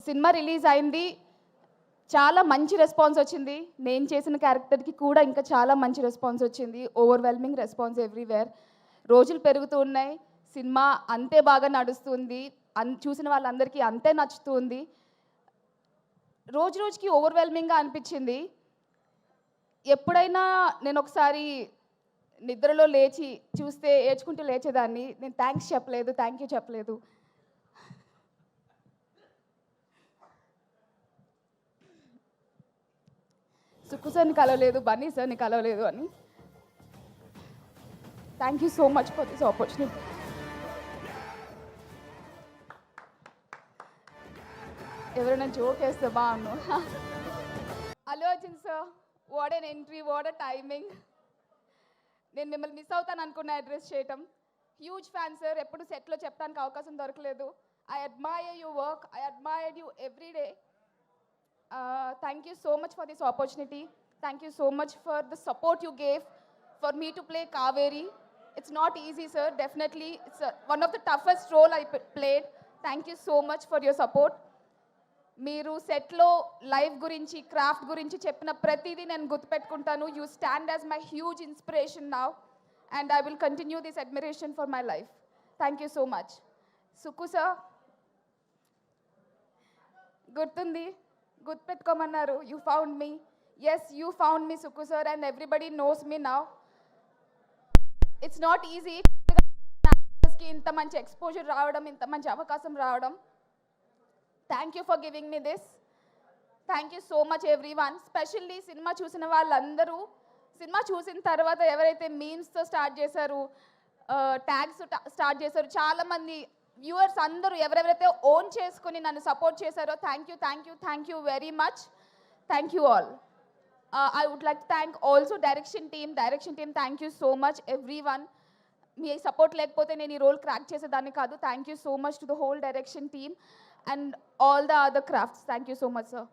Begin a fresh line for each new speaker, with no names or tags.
Cinema release అయింది. చాలా మంచి రెస్పాన్స్ వచ్చింది. నేను చేసిన క్యారెక్టర్‌కి కూడా ఇంకా చాలా మంచి రెస్పాన్స్ వచ్చింది. Overwhelming response everywhere. రోజులు పెరుగుతూ ఉన్నాయి. సినిమా అంతే బాగా నడుస్తుంది. చూసిన వాళ్ళందరికీ అంతే నచ్చుతుంది. రోజు రోజుకి ఓవర్‌వెల్మింగ్‌గా అనిపించింది. ఎప్పుడైనా నేనొకసారి నిద్రలో లేచి చూస్తే ఏడ్చుకుంటూ లేచేదాన్ని. నేను థ్యాంక్స్ చెప్పలేదు. థ్యాంక్ యూ చెప్పలేదు. సుక్కు సార్‌ని కలవలేదు, బన్నీ సార్‌ని కలవలేదు అని. Thank you so much for this opportunity. ఎవరైనా జోక్ వేస్తే బాగుండు. Allu Arjun sir, what an entry, what a timing. నేను మిమ్మల్ని మిస్ అవుతాను అనుకున్న అడ్రస్ చేయటం. Huge fan sir. ఎప్పుడు సెట్లో చెప్పడానికి అవకాశం దొరకలేదు. I admire your work. I admire you every day. Thank you so much for this opportunity. Thank you so much for the support you gave for me to play Kaveri. It's not easy, sir. Definitely, it's one of the toughest role I played. Thank you so much for your support. మీరు సెట్లో life గురించి, craft గురించి చెప్పిన ప్రతిదీ నేను గుర్తుపెట్టుకుంటాను. You stand as my huge inspiration now and I will continue this admiration for my life. Thank you so much. Sukku sir, గుర్తుంది, గుర్తుపెట్టుకోమన్నారు. You found me. Yes, you found me Sukku sir, and everybody knows me now. It's not easy ఇంత మంచి exposure రావడం, ఇంత మంచి అవకాశం రావడం. Thank you for giving me this. Thank you so much everyone. Specially cinema చూసిన వాళ్ళందరూ, cinema చూసిన తర్వాత ఎవరైతే మీమ్స్తో స్టార్ట్ చేశారు, ట్యాగ్స్ స్టార్ట్ చేశారు, చాలామంది వ్యూవర్స్ అందరూ ఎవరెవరైతే ఓన్ చేసుకుని నన్ను సపోర్ట్ చేశారో, thank you very much. Thank you all. I would like to thank also direction team. Thank you so much everyone. మీ సపోర్ట్ లేకపోతే నేను ఈ రోల్ క్రాక్ చేసేదాన్ని కాదు. Thank you so much to the whole direction team and all the other crafts. Thank you so much, sir.